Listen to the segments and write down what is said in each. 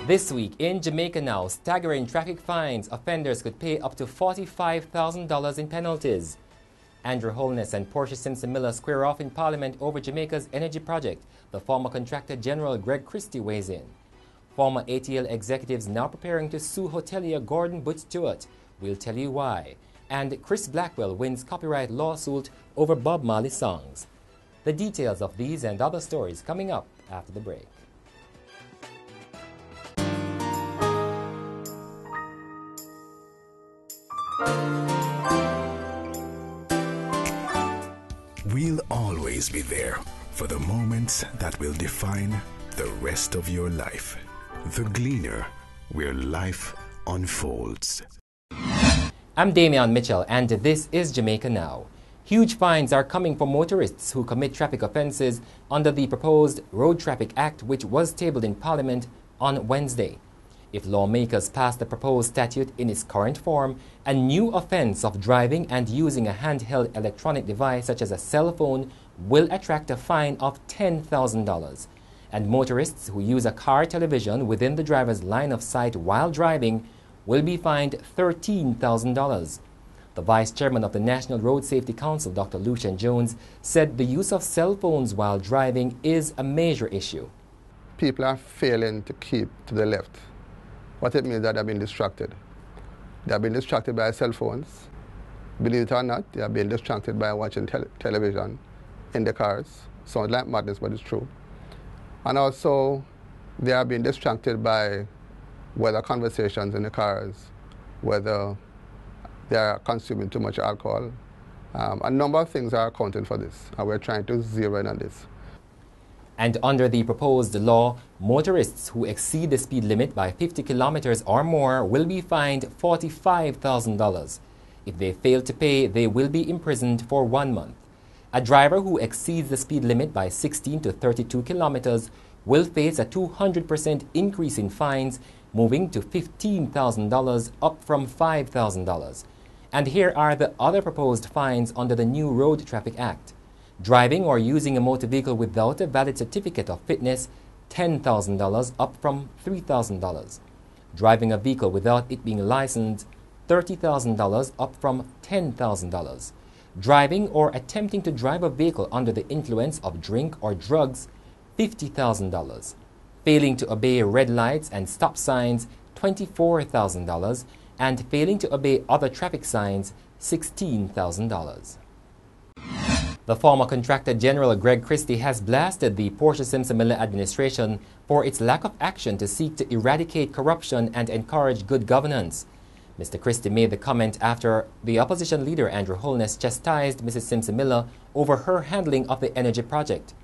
This week in Jamaica Now, staggering traffic fines. Offenders could pay up to $45,000 in penalties. Andrew Holness and Portia Miller square off in Parliament over Jamaica's energy project. The former Contractor General Greg Christie weighs in. Former ATL executives now preparing to sue hotelier Gordon Butch Stewart. We'll tell you why. And Chris Blackwell wins copyright lawsuit over Bob Marley songs. The details of these and other stories coming up after the break. We'll always be there for the moments that will define the rest of your life. The Gleaner, where life unfolds. I'm Damian Mitchell, and this is Jamaica Now. Huge fines are coming for motorists who commit traffic offences under the proposed Road Traffic Act, which was tabled in Parliament on Wednesday. If lawmakers pass the proposed statute in its current form, a new offence of driving and using a handheld electronic device such as a cell phone will attract a fine of $10,000. And motorists who use a car television within the driver's line of sight while driving will be fined $13,000. The Vice Chairman of the National Road Safety Council, Dr. Lucian Jones, said the use of cell phones while driving is a major issue. People are failing to keep to the left. What it means that they've been distracted. They have been distracted by cell phones. Believe it or not, they have been distracted by watching television in the cars. Sounds like madness, but it's true. And also, they have been distracted by whether conversations in the cars, whether they are consuming too much alcohol. A number of things are accounting for this, and we're trying to zero in on this. And under the proposed law, motorists who exceed the speed limit by 50 kilometers or more will be fined $45,000. If they fail to pay, they will be imprisoned for 1 month. A driver who exceeds the speed limit by 16 to 32 kilometers will face a 200% increase in fines, moving to $15,000 up from $5,000. And here are the other proposed fines under the new Road Traffic Act. Driving or using a motor vehicle without a valid certificate of fitness, $10,000 up from $3,000. Driving a vehicle without it being licensed, $30,000 up from $10,000. Driving or attempting to drive a vehicle under the influence of drink or drugs, $50,000. Failing to obey red lights and stop signs, $24,000. And failing to obey other traffic signs, $16,000. The former Contractor General Greg Christie has blasted the Portia Miller administration for its lack of action to seek to eradicate corruption and encourage good governance. Mr. Christie made the comment after the opposition leader Andrew Holness chastised Mrs. Miller over her handling of the energy project.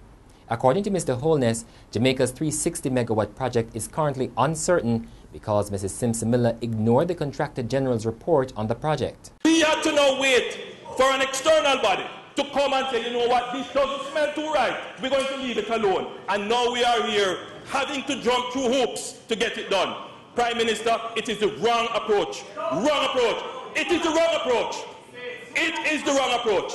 According to Mr. Holness, Jamaica's 360-megawatt project is currently uncertain because Mrs. Miller ignored the Contractor General's report on the project. We have to now wait for an external body to come and say, you know what, this doesn't smell too right. We're going to leave it alone. And now we are here having to jump through hoops to get it done. Prime Minister, it is the wrong approach. Wrong approach. It is the wrong approach. It is the wrong approach.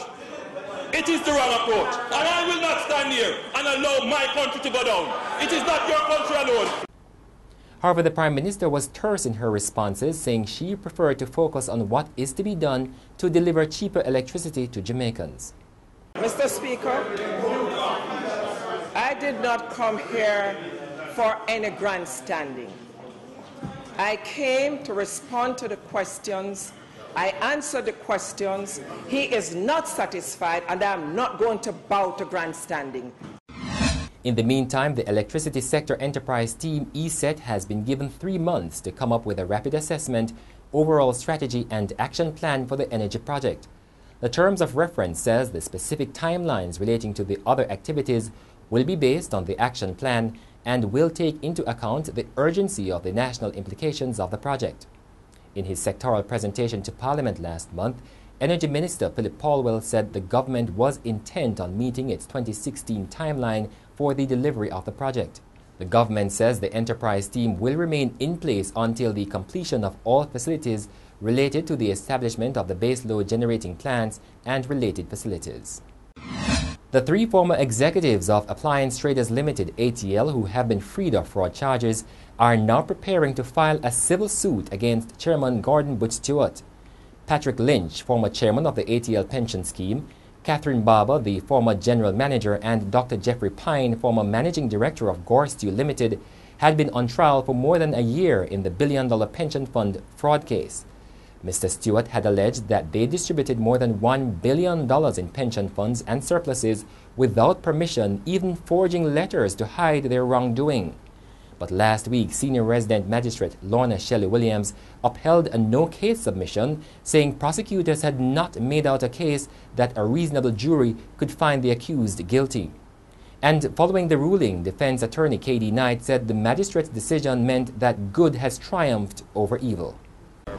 It is the wrong approach. And I will not stand here and allow my country to go down. It is not your country alone. However, the Prime Minister was terse in her responses, saying she preferred to focus on what is to be done to deliver cheaper electricity to Jamaicans. Mr. Speaker, I did not come here for any grandstanding. I came to respond to the questions. I answered the questions. He is not satisfied, and I am not going to bow to grandstanding. In the meantime, the Electricity Sector Enterprise Team, ESET, has been given 3 months to come up with a rapid assessment, overall strategy and action plan for the energy project. The terms of reference says the specific timelines relating to the other activities will be based on the action plan and will take into account the urgency of the national implications of the project. In his sectoral presentation to Parliament last month, Energy Minister Philip Paulwell said the government was intent on meeting its 2016 timeline for the delivery of the project. The government says the enterprise team will remain in place until the completion of all facilities related to the establishment of the baseload generating plants and related facilities. The 3 former executives of Appliance Traders Limited, ATL, who have been freed of fraud charges, are now preparing to file a civil suit against Chairman Gordon Butch Stewart. Patrick Lynch, former chairman of the ATL pension scheme, Catherine Barber, the former general manager, and Dr. Jeffrey Pine, former managing director of Gore Stew Limited, had been on trial for more than a year in the billion-dollar pension fund fraud case. Mr. Stewart had alleged that they distributed more than $1 billion in pension funds and surpluses without permission, even forging letters to hide their wrongdoing. But last week, senior resident magistrate Lorna Shelley Williams upheld a no-case submission, saying prosecutors had not made out a case that a reasonable jury could find the accused guilty. And following the ruling, defense attorney K.D. Knight said the magistrate's decision meant that good has triumphed over evil.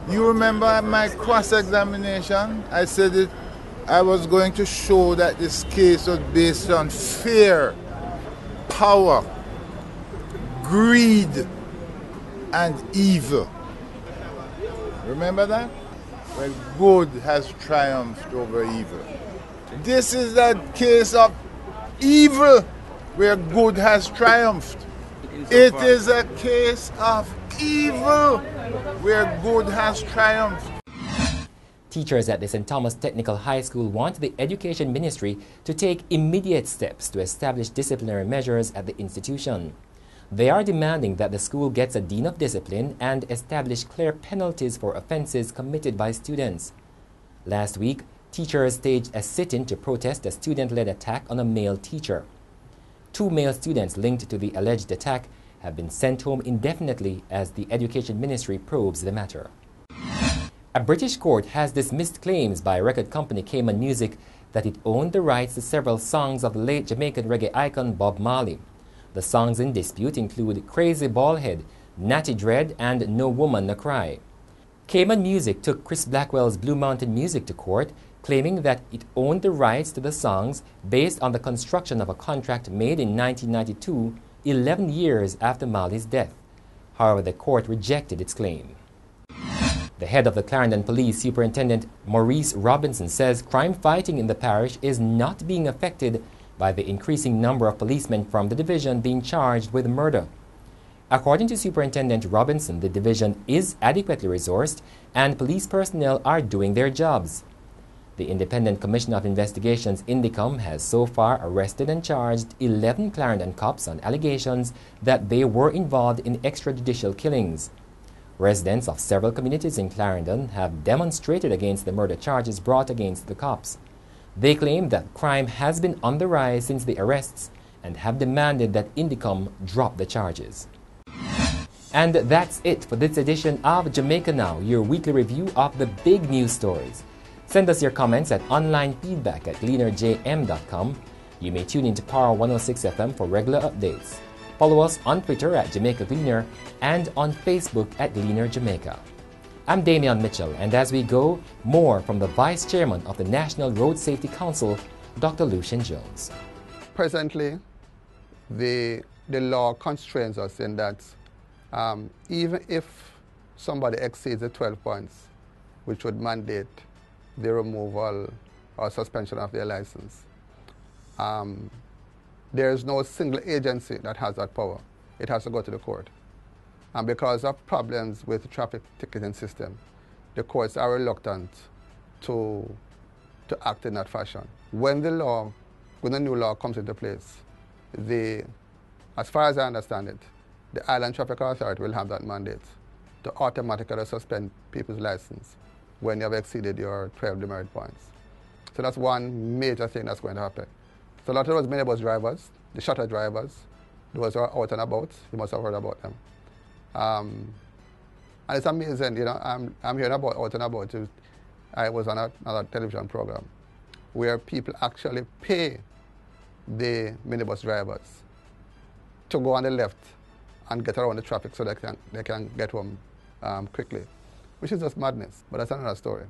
You remember at my cross-examination, I said that I was going to show that this case was based on fear, power, greed, and evil. Remember that? Well, good has triumphed over evil. This is that case of evil where good has triumphed. It is a case of evil where good has triumphed. Teachers at the St. Thomas Technical High School want the Education Ministry to take immediate steps to establish disciplinary measures at the institution. They are demanding that the school gets a dean of discipline and establish clear penalties for offenses committed by students. Last week, teachers staged a sit-in to protest a student-led attack on a male teacher. 2 male students linked to the alleged attack have been sent home indefinitely as the Education Ministry probes the matter. A British court has dismissed claims by record company Cayman Music that it owned the rights to several songs of the late Jamaican reggae icon Bob Marley. The songs in dispute include Crazy Ballhead, Natty Dread, and No Woman No Cry. Cayman Music took Chris Blackwell's Blue Mountain Music to court, claiming that it owned the rights to the songs based on the construction of a contract made in 1992, 11 years after Marley's death. However, the court rejected its claim. The head of the Clarendon Police, Superintendent Maurice Robinson, says crime fighting in the parish is not being affected by the increasing number of policemen from the division being charged with murder. According to Superintendent Robinson, the division is adequately resourced and police personnel are doing their jobs. The Independent Commission of Investigations, INDICOM, has so far arrested and charged 11 Clarendon cops on allegations that they were involved in extrajudicial killings. Residents of several communities in Clarendon have demonstrated against the murder charges brought against the cops. They claim that crime has been on the rise since the arrests and have demanded that INDICOM drop the charges. And that's it for this edition of Jamaica Now, your weekly review of the big news stories. Send us your comments at onlinefeedback@gleanerjm.com. You may tune into Power 106 FM for regular updates. Follow us on Twitter at Jamaica Gleaner and on Facebook at Gleaner Jamaica. I'm Damian Mitchell, and as we go, more from the Vice Chairman of the National Road Safety Council, Dr. Lucian Jones. Presently, the law constrains us in that even if somebody exceeds the 12 points, which would mandate the removal or suspension of their license, there is no single agency that has that power. It has to go to the court. And because of problems with the traffic ticketing system, the courts are reluctant to act in that fashion. When the new law comes into place, as far as I understand it, the Island Traffic Authority will have that mandate to automatically suspend people's license when you have exceeded your 12 demerit points. So that's one major thing that's going to happen. So a lot of those minibus drivers, the shutter drivers, those who are out and about, you must have heard about them. And it's amazing, you know, I'm hearing about out and about. I was on another television program where people actually pay the minibus drivers to go on the left and get around the traffic so they can get home quickly, which is just madness, but that's another story.